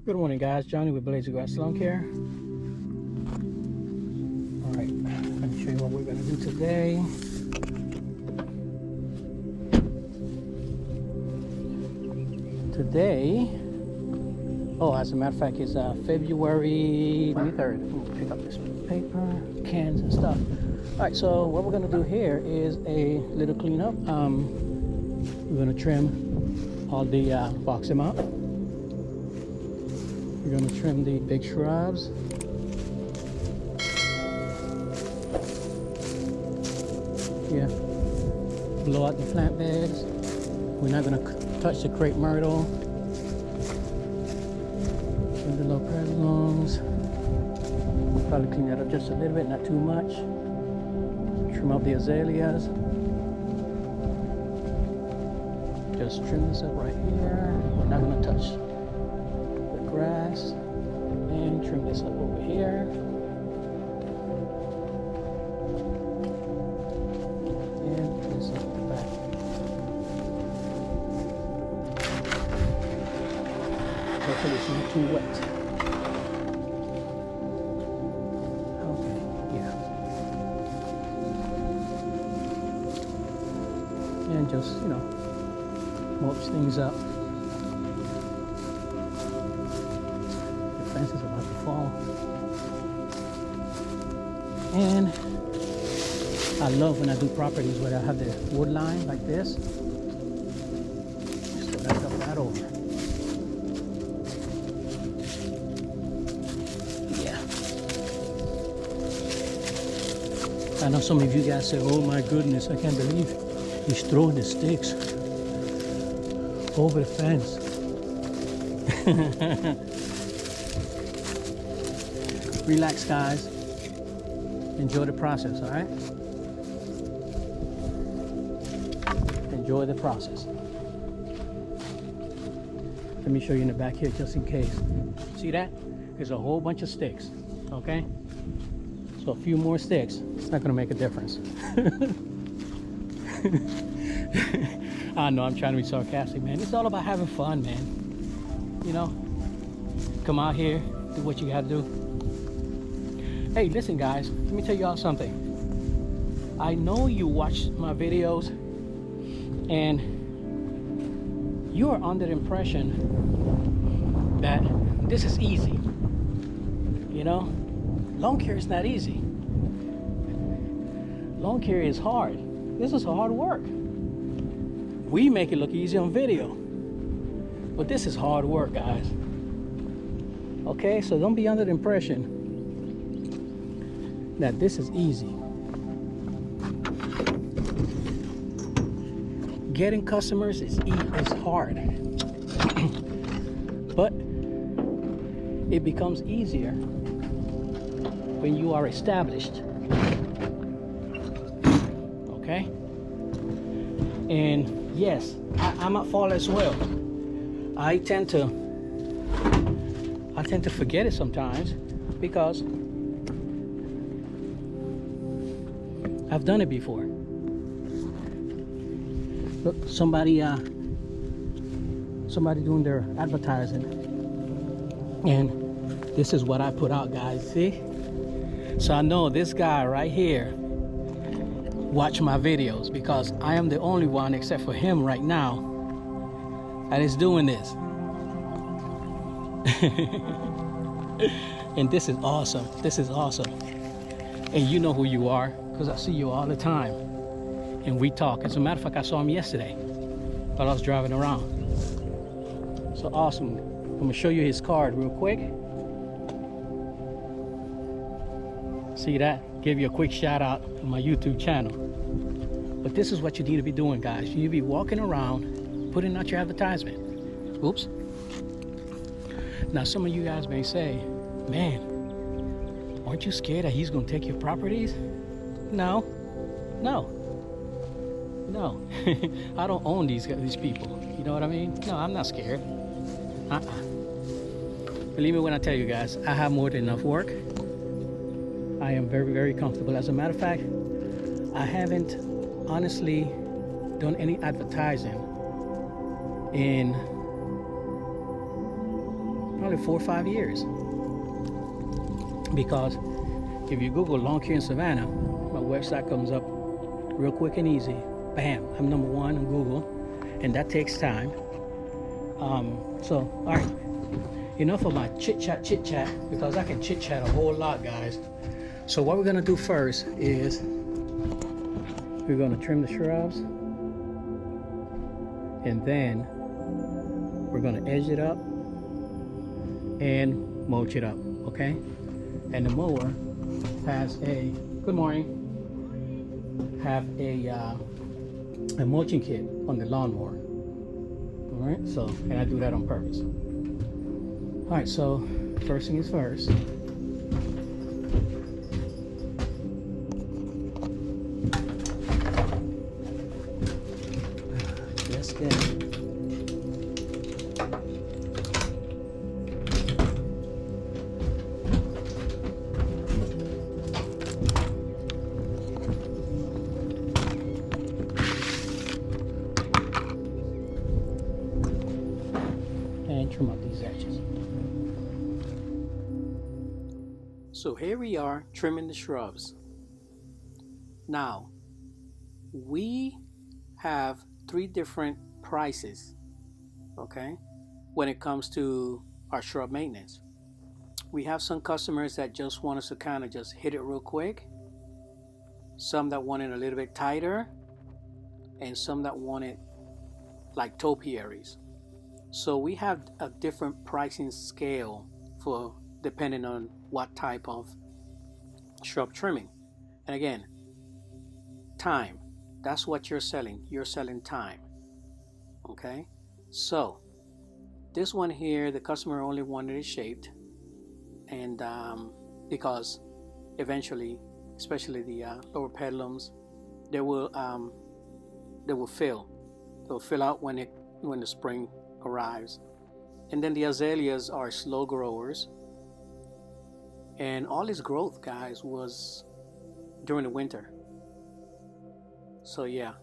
Good morning, guys. Johnny with Blazer Grass Lawn Care. All right, let me show you what we're gonna do today. As a matter of fact, it's February 23rd. Let me pick up this paper, cans and stuff. All right, so what we're gonna do here is a little cleanup. We're gonna trim all the box them out. We're gonna trim the big shrubs. Yeah, blow out the plant beds. We're not gonna touch the crepe myrtle. Trim the low persimmons. We'll probably clean that up just a little bit, not too much. Trim up the azaleas. Just trim this up right here. We're not gonna touch the grass. And trim this up over here. And this up at the back. Hopefully it's not too wet. Okay, yeah. And just, mulch things up. The fence is about to fall. And I love when I do properties where I have the wood line like this. Just go back up that over. Yeah. I know some of you guys say, oh my goodness, I can't believe he's throwing the sticks over the fence. Relax, guys. Enjoy the process, all right? Enjoy the process. Let me show you in the back here just in case. See that? There's a whole bunch of sticks, okay? So a few more sticks, it's not gonna make a difference. I know I'm trying to be sarcastic, man. It's all about having fun, man. Come out here, do what you gotta do. Hey, listen, guys, let me tell y'all something. I know you watch my videos and you are under the impression that this is easy. Lawn care is not easy. Lawn care is hard. This is hard work. We make it look easy on video, but this is hard work, guys. Okay, so don't be under the impression that this is easy. Getting customers is hard, but it becomes easier when you are established. Okay? And yes, I'm at fault as well. I tend to forget it sometimes because I've done it before. Look, somebody doing their advertising, and this is what I put out, guys. See? So I know this guy right here watch my videos because I am the only one except for him right now that is doing this. And this is awesome. This is awesome. And you know who you are because I see you all the time and we talk. As a matter of fact, I saw him yesterday while I was driving around. So awesome. I'm gonna show you his card real quick. See that? Give you a quick shout out on my YouTube channel. But this is what you need to be doing, guys. You need to be walking around, putting out your advertisement. Oops. Now, some of you guys may say, man, aren't you scared that he's gonna take your properties? No. I don't own these people. You know what I mean? No, I'm not scared. Believe me when I tell you guys, I have more than enough work. I am very, very comfortable. As a matter of fact, I haven't honestly done any advertising in probably 4 or 5 years. Because if you Google lawn care in Savannah, my website comes up real quick and easy. Bam, I'm number one on Google, and that takes time. So, all right, enough of my chit chat, because I can chit chat a whole lot, guys. So what we're gonna do first is we're gonna trim the shrubs, and then we're gonna edge it up and mulch it up, okay? And the mower has a, good morning, have a mulching kit on the lawnmower. All right, so, and I do that on purpose. All right, so first thing is first. Let's get it. And trim up these edges. So here we are trimming the shrubs. Now, we have 3 different prices, okay, when it comes to our shrub maintenance. We have some customers that just want us to kind of just hit it real quick, some that want it a little bit tighter, and some that want it like topiaries. So we have a different pricing scale for depending on what type of shrub trimming. And again, time, that's what you're selling. You're selling time. Okay, so this one here, the customer only wanted it shaped, and because eventually, especially the lower pedalums, they will fill. They'll fill out when the spring arrives. And then the azaleas are slow growers, and all this growth, guys, was during the winter. So yeah.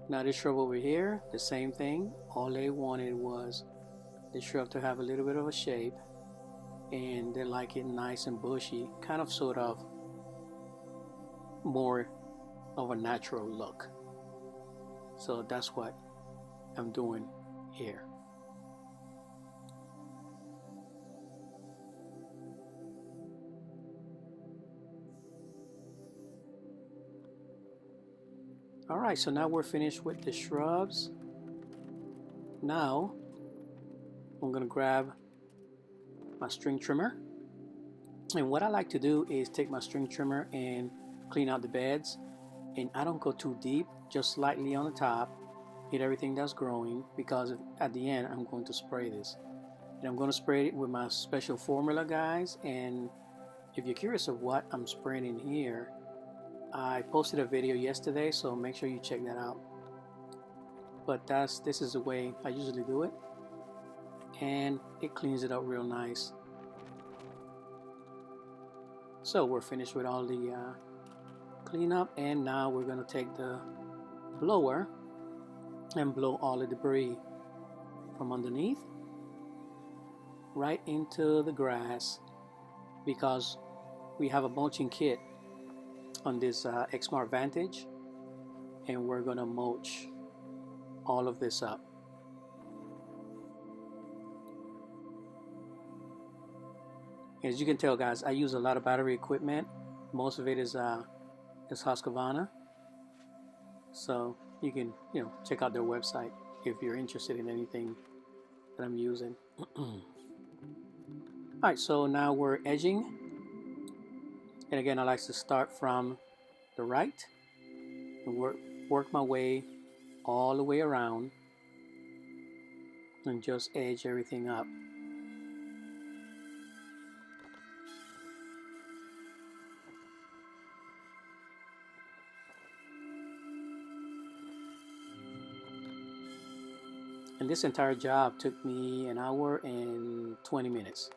Now this shrub over here, the same thing. All they wanted was the shrub to have a little bit of a shape, and they like it nice and bushy, kind of sort of more of a natural look. So that's what I'm doing here. All right, so now we're finished with the shrubs. Now I'm gonna grab my string trimmer, and what I like to do is take my string trimmer and clean out the beds, and I don't go too deep, just slightly on the top, hit everything that's growing, because at the end I'm going to spray this, and I'm going to spray it with my special formula, guys. And if you're curious of what I'm spraying in here, I posted a video yesterday, so make sure you check that out. But this is the way I usually do it, and it cleans it up real nice. So we're finished with all the cleanup, and now we're going to take the blower and blow all the debris from underneath right into the grass, because we have a mulching kit on this Exmart Vantage, and we're gonna mulch all of this up. As you can tell, guys, I use a lot of battery equipment. Most of it is Husqvarna, so you can check out their website if you're interested in anything that I'm using. Alright, so now we're edging, and again I like to start from the right and work my way all the way around and just edge everything up. And this entire job took me 1 hour and 20 minutes.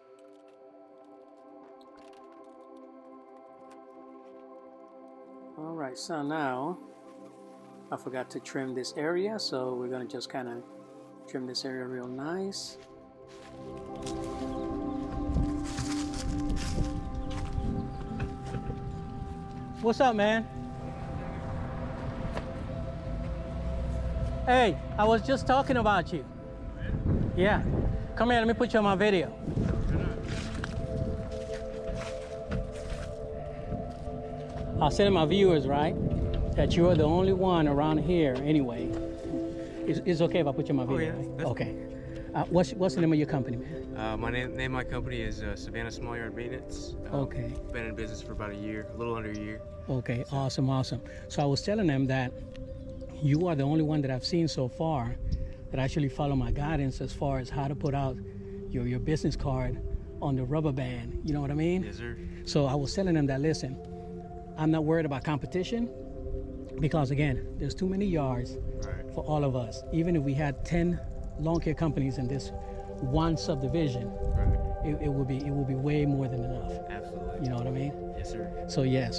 Alright, so now I forgot to trim this area, so we're going to just kind of Trim this area real nice. What's up, man? Hey, I was just talking about you. Yeah. Come here, let me put you on my video. I'll say to my viewers, right, that you are the only one around here anyway. It's okay if I put you on my video, right? Okay. What's the name of your company, man? Name of my company is Savannah Small Yard Maintenance. Okay. Been in business for about a year, a little under a year. Okay, awesome. So I was telling them that you are the only one that I've seen so far that actually follow my guidance as far as how to put out your business card on the rubber band. You know what I mean? Yes, sir. So I was telling them that, listen, I'm not worried about competition because, again, there's too many yards for all of us. Even if we had 10 lawn care companies in this one subdivision, it would be way more than enough. Absolutely. You know what I mean? Yes, sir. So yeah,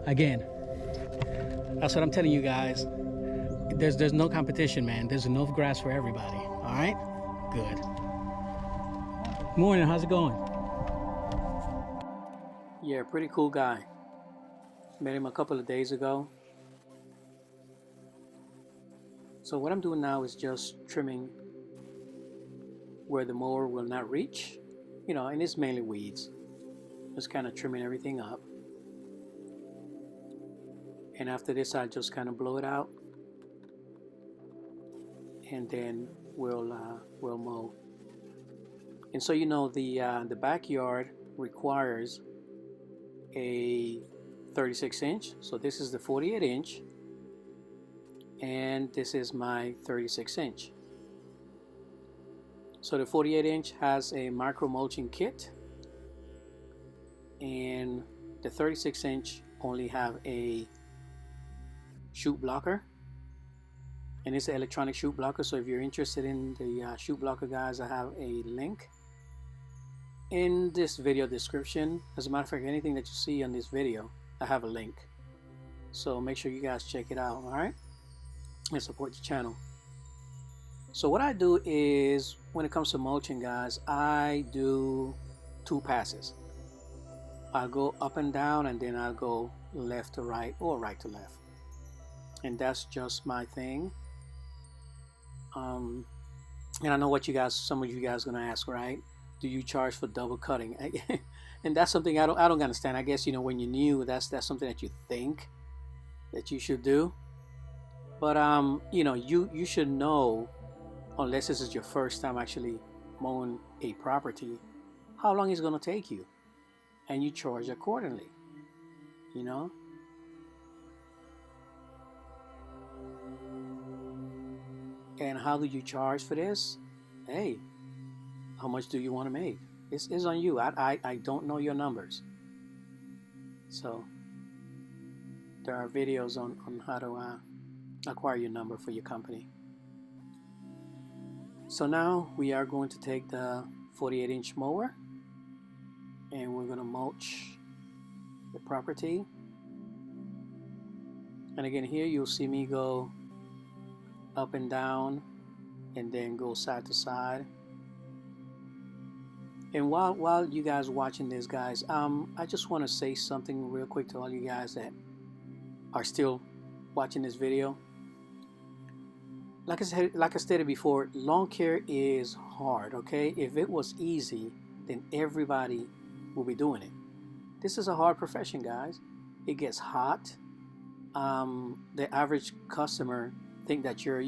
again, that's what I'm telling you guys. There's no competition, man. There's enough grass for everybody. All right? Good. Morning, how's it going? Yeah, pretty cool guy. Met him a couple of days ago. So what I'm doing now is just trimming where the mower will not reach, you know, and it's mainly weeds. Just kind of trimming everything up. And after this, I just kind of blow it out, and then we'll mow. And so, you know, the backyard requires a 36 inch. So this is the 48 inch, and this is my 36 inch. So the 48 inch has a micro mulching kit, and the 36 inch only have a shoot blocker, and it's an electronic shoot blocker. So if you're interested in the shoot blocker, guys, I have a link in this video description. As a matter of fact, anything that you see on this video, I have a link. So make sure you guys check it out, all right? And support the channel. So what I do is, when it comes to mulching, guys, I do 2 passes. I'll go up and down, and then I'll go left to right or right to left. And that's just my thing. And I know what some of you guys are gonna ask, right? Do you charge for double cutting? And that's something I don't understand. I guess, you know, when you're new, that's something that you think that you should do. But you know, you should know, unless this is your first time actually mowing a property, how long it's gonna take you, and you charge accordingly. You know. And how do you charge for this? Hey, how much do you want to make? It's on you. I don't know your numbers. So there are videos on how to acquire your number for your company. So now we are going to take the 48 inch mower, and we're going to mulch the property. And again, here you'll see me go up and down, and then go side to side. And while you guys watching this, guys, I just want to say something real quick to all you guys that are still watching this video. Like I stated before, lawn care is hard, okay? If it was easy, then everybody will be doing it. This is a hard profession, guys. It gets hot. The average customer think that you're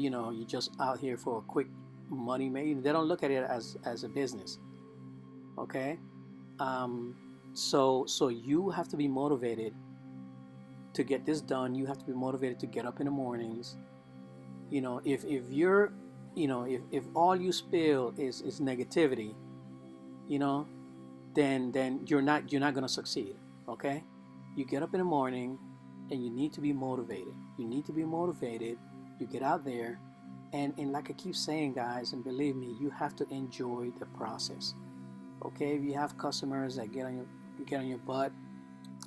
just out here for a quick money made. They don't look at it as a business. Okay. So you have to be motivated to get this done. You have to be motivated to get up in the mornings. You know, if you're, you know, if all you spill is negativity, you know, then you're not gonna succeed. Okay. You get up in the morning, and you need to be motivated. You need to be motivated. You get out there, and like I keep saying, guys, and believe me, you have to enjoy the process. Okay, if you have customers that get on your butt,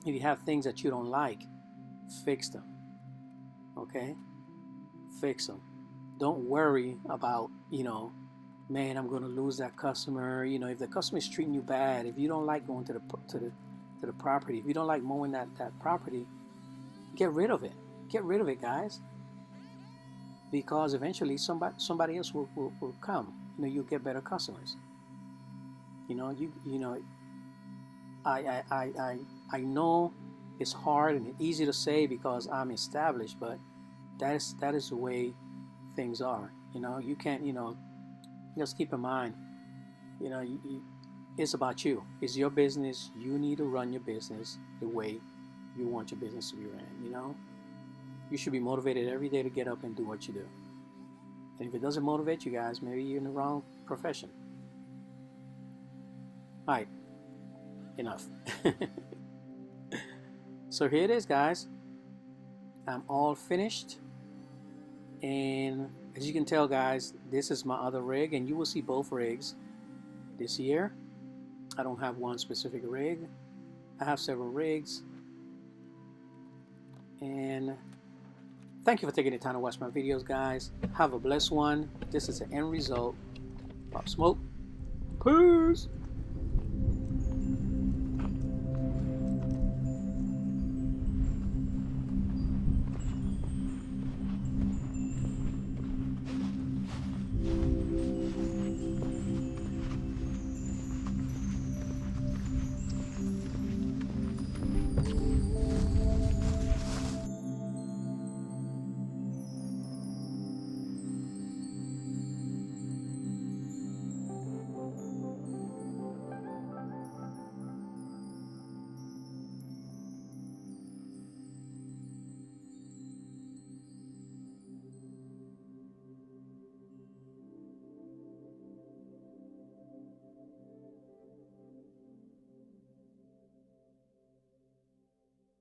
if you have things that you don't like, fix them. Okay, fix them. don't worry about, you know, man, I'm going to lose that customer. You know, if the customer is treating you bad, if you don't like going to the property, if you don't like mowing that property, get rid of it. Get rid of it, guys, because eventually somebody else will come. You know, you'll get better customers. You know, you know, I know it's hard and easy to say because I'm established, but that is the way things are. You know, you can't, you know, just keep in mind, you know, it's about you. It's your business. You need to run your business the way you want your business to be ran. You know, you should be motivated every day to get up and do what you do. And if it doesn't motivate you guys, maybe you're in the wrong profession. All right, enough. So here it is, guys. I'm all finished, and as you can tell, guys, this is my other rig, and you will see both rigs this year. I don't have one specific rig. I have several rigs. And thank you for taking the time to watch my videos, guys. Have a blessed one. This is the end result. Pop smoke. Peace.